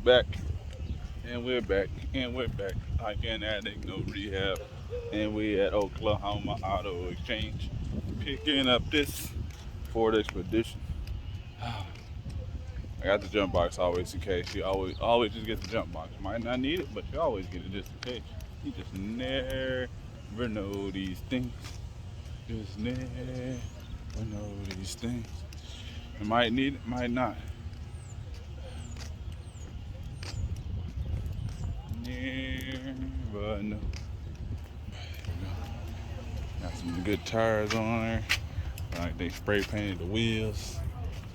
back, and we're back, and we're back. Like an addict, no rehab, and we at Oklahoma Auto Exchange, picking up this Ford Expedition. I got the jump box always in case. You always just get the jump box. Might not need it, but you always get it just in case. You just never know these things. Just never know these things. You might need it, might not. Never know. Got some good tires on there. Like they spray painted the wheels.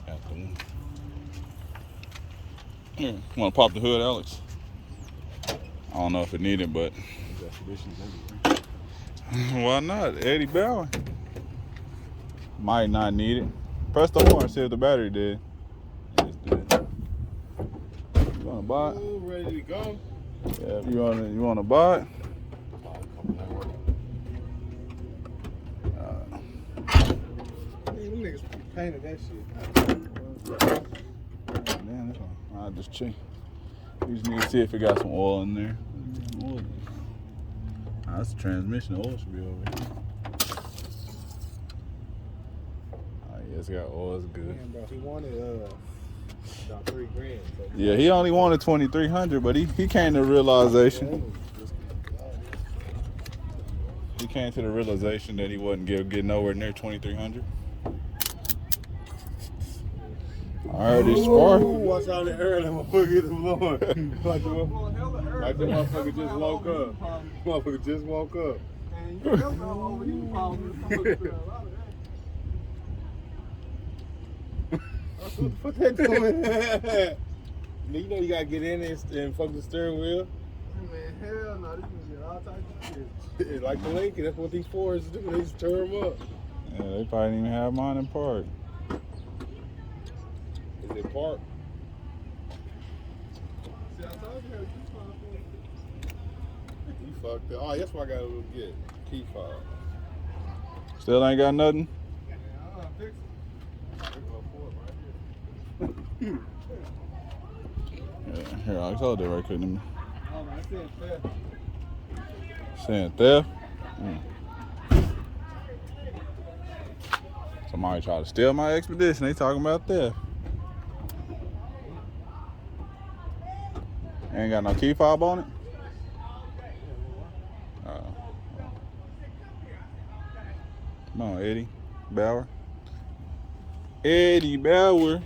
Got the one. Here, wanna pop the hood, Alex? I don't know if it needed, but why not? Eddie Bauer. Might not need it. Press the horn, see if the battery did. It's dead. You wanna buy it? Ooh, ready to go. Yeah, you wanna buy it? Hey, them niggas painted that shit. Damn, this one. I'll just check. You just need to see if it got some oil in there. Oil. That's the transmission. Oil should be over here. Oh, yeah, it's got oil. It's good. Damn, bro, he wanted about $3 grand. So Yeah, he only wanted 2,300, but he came to the realization. He came to the realization that he wasn't getting nowhere near 2,300. Alright, it's spark. Watch out the air, that motherfucker hit the floor. Like the motherfucker just woke up. Motherfucker just woke up. What that doing? You know you gotta get in there and fuck the steering wheel. Man, hell no, this is all types of shit. Like the Lincoln, that's what these Fords do. They just turn them up. Yeah, they probably didn't even have mine in park. Is it park? See, I told you You fucked up. Oh, that's what I gotta get. Key fob. Still ain't got nothing? Yeah, I'll fix it. Yeah, here, I saw that right quick. Oh, I said theft. Saying theft? Somebody tried to steal my Expedition. They talking about theft. Ain't got no key fob on it? Come on, Eddie Bauer. Eddie Bauer.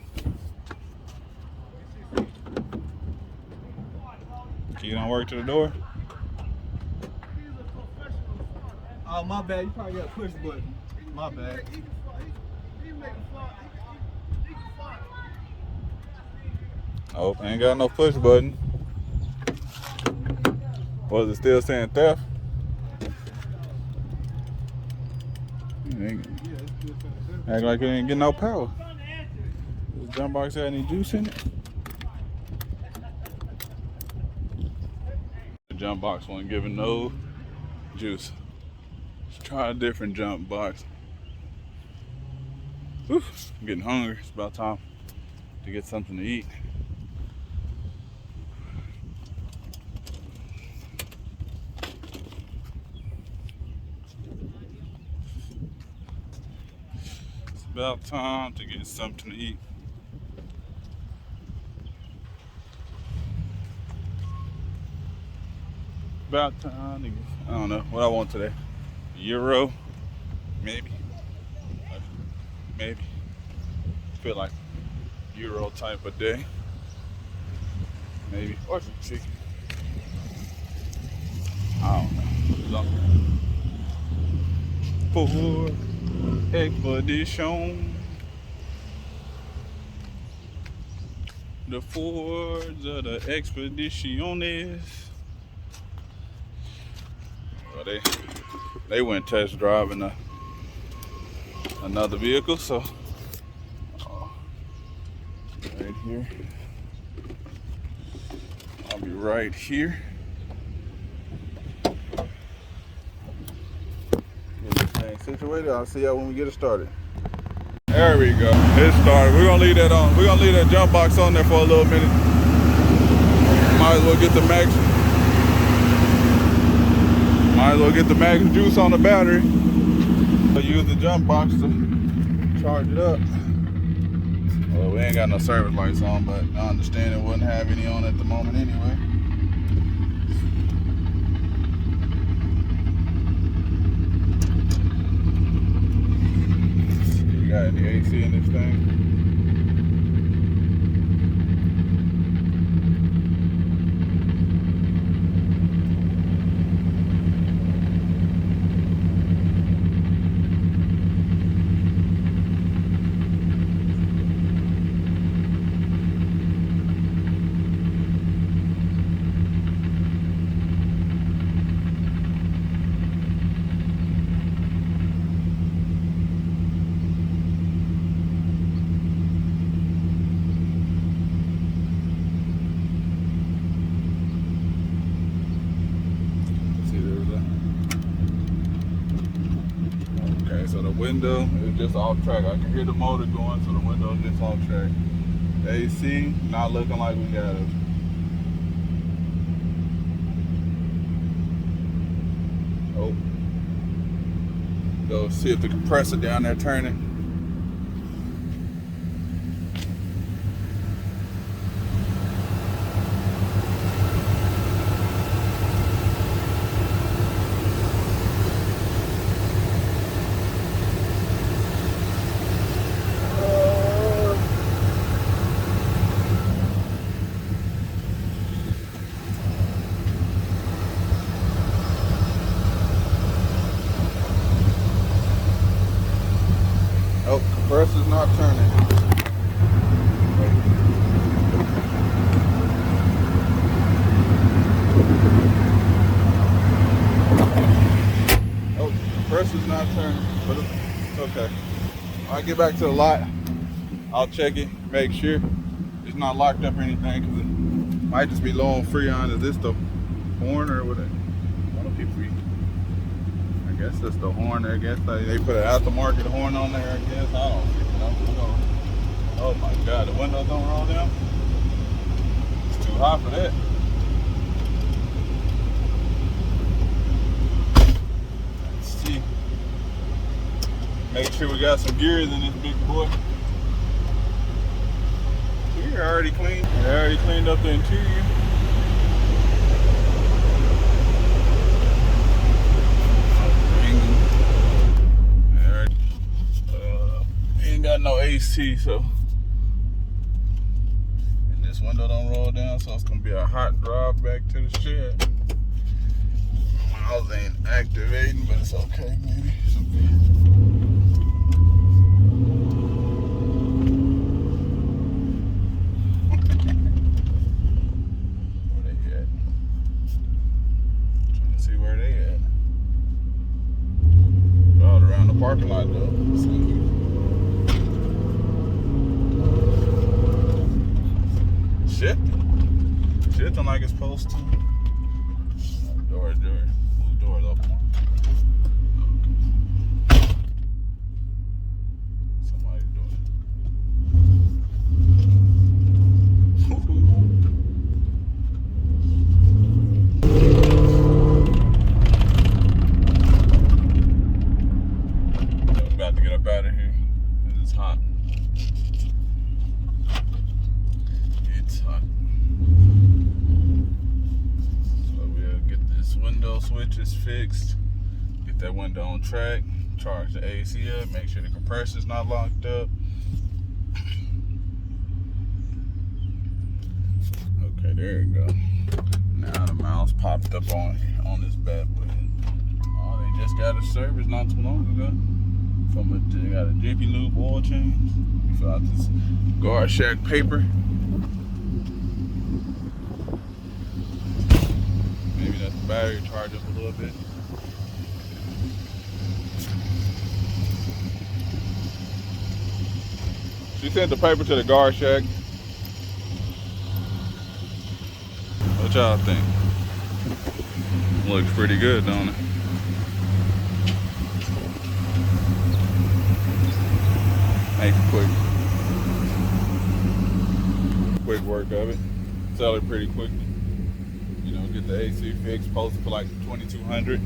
Key don't work to the door? Oh, my bad. You probably got a push button. My bad. Oh, ain't got no push button. Was it still saying theft? Act like it ain't getting no power. This jump box got any juice in it? The jump box wasn't giving no juice. Let's try a different jump box. Whew, I'm getting hungry. It's about time to get something to eat. It's about time to get something to eat. About time to get, I don't know what I want today. Euro, maybe. Maybe. Feel like Euro type of day. Maybe. Or some chicken. I don't know. Ford Expedition. The Fords of the Expeditiones. Well, they went test driving another vehicle, so right here. I'll be right here. Get this thing situated. I'll see y'all when we get it started. There we go. It started. We're gonna leave that on. We're gonna leave that jump box on there for a little minute. Might as well get the max. Might as well get the max juice on the battery. I'll use the jump box to charge it up. Well, we ain't got no service lights on, but I understand it wouldn't have any on at the moment anyway. You got any AC in this thing? So the window is just off track. I can hear the motor going, so the window is just off track. AC, not looking like we got it. Oh. Go see if the compressor down there turning. Oh, compressor's not turning. Oh, compressor's not turning, but it's okay. When I get back to the lot, I'll check it, make sure it's not locked up or anything, because it might just be low on Freon. Is this the horn or what? One of people. I guess that's the horn. I guess they put an aftermarket horn on there. I guess I don't know. Oh my God, the windows don't roll down. It's too hot for that. Let's see. Make sure we got some gears in this big boy. We're already clean. They already cleaned up the interior. Ain't got no AC, so and this window don't roll down, so it's gonna be a hot drive back to the shed. Miles ain't activating, but it's okay, maybe. It's okay. Where they at? Trying to see where they at. All around the parking lot though. So, shifting like it's supposed to. Door. Whose door is open? Okay. Somebody's doing it. I'm about to get up out of here. It's hot. It's hot. So we'll get this window switches fixed, get that window on track, charge the AC up, make sure the compressor's not locked up. Okay, there you go. Now the mouse popped up on this bad boy. Oh, they just got a service not too long ago. They got a Jiffy Lube oil change. We fill out this guard shack paper. Maybe that's the battery, charge up a little bit. She sent the paper to the guard shack. What y'all think? Looks pretty good, don't it? Make a quick work of it. Sell it pretty quick. get the AC fixed, posted for like $2,200.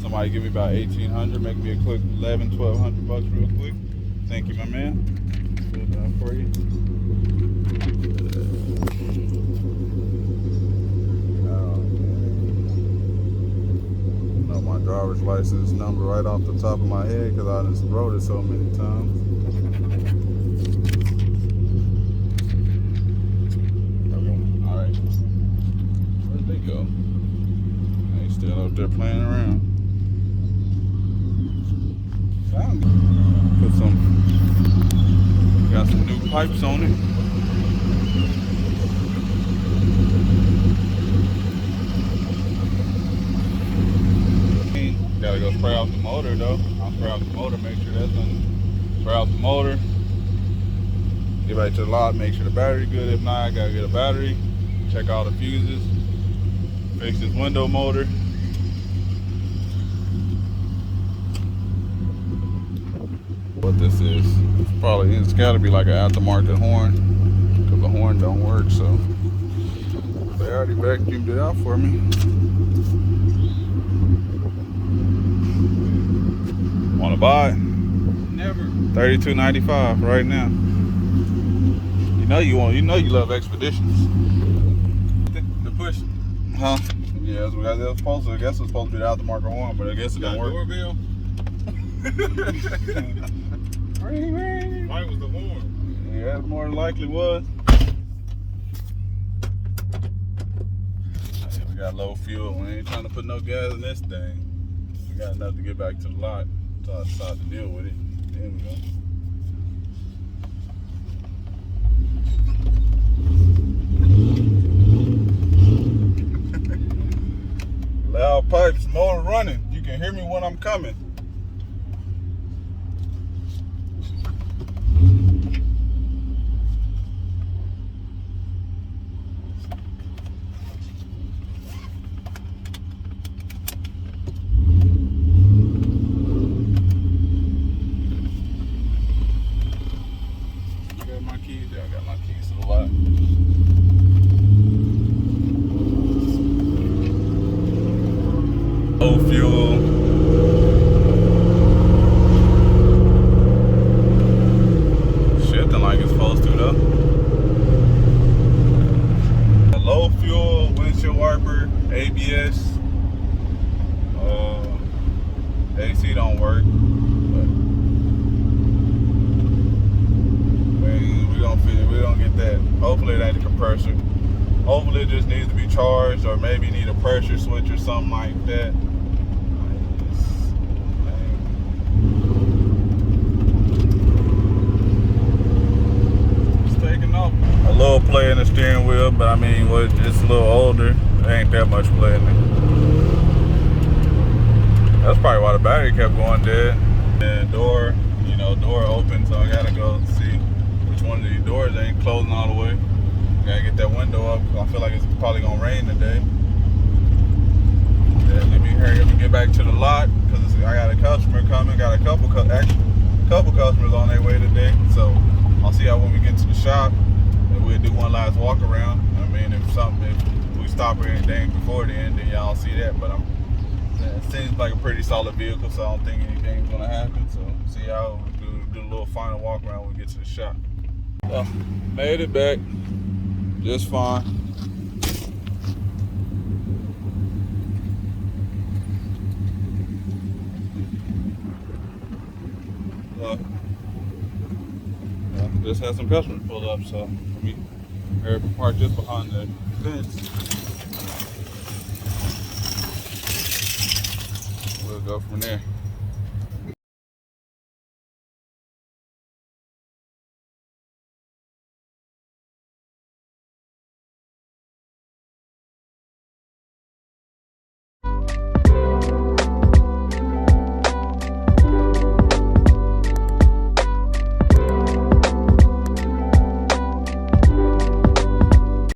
Somebody give me about $1,800, make me a quick $1,200 real quick. Thank you, my man. Fill it out for you. Know my driver's license number right off the top of my head because I just wrote it so many times. All right. Where'd they go? They still out there playing around. Put some, got some new pipes on it. Gotta go spray out the motor though. I'll spray out the motor, make sure that's done. Spray out the motor. Get back to the lot, make sure the battery good. If not, I gotta get a battery. Check all the fuses. Fix this window motor. What this is, it's gotta be like an aftermarket horn, because the horn don't work, so they already vacuumed it out for me. Wanna buy it? Never. $32.95 right now. You know you love Expeditions. The push. Huh? Yeah, that's what was supposed to. I guess it was supposed to be the aftermarket horn, but I guess it didn't work. Doorbell. Ring, ring. Mine was the horn. Yeah, it more than likely was. Yeah, we got low fuel. We ain't trying to put no gas in this thing. We got enough to get back to the lot. So I decided to deal with it. There we go. Loud pipes, motor running. You can hear me when I'm coming. I got my keys to the lot. Low fuel. Shifting like it's supposed to though. Low fuel, windshield wiper, ABS. AC don't work. We don't get that. Hopefully it ain't the compressor. Hopefully it just needs to be charged, or maybe need a pressure switch or something like that. It's taking off. A little play in the steering wheel, but I mean, it's a little older. There ain't that much play in it. That's probably why the battery kept going dead. And door open, so I gotta go see one of these doors ain't closing all the way. Gotta get that window up. I feel like it's probably gonna rain today. Yeah, let me hurry up and get back to the lot because I got a customer coming. Got a couple customers on their way today. So I'll see y'all when we get to the shop, and we'll do one last walk around. I mean, if we stop or anything before then y'all see that. But it seems like a pretty solid vehicle, so I don't think anything's gonna happen. So see y'all. Do a little final walk around when we get to the shop. So, made it back just fine. Just had some customers pull up, so let me hurry up and park just behind the fence. We'll go from there.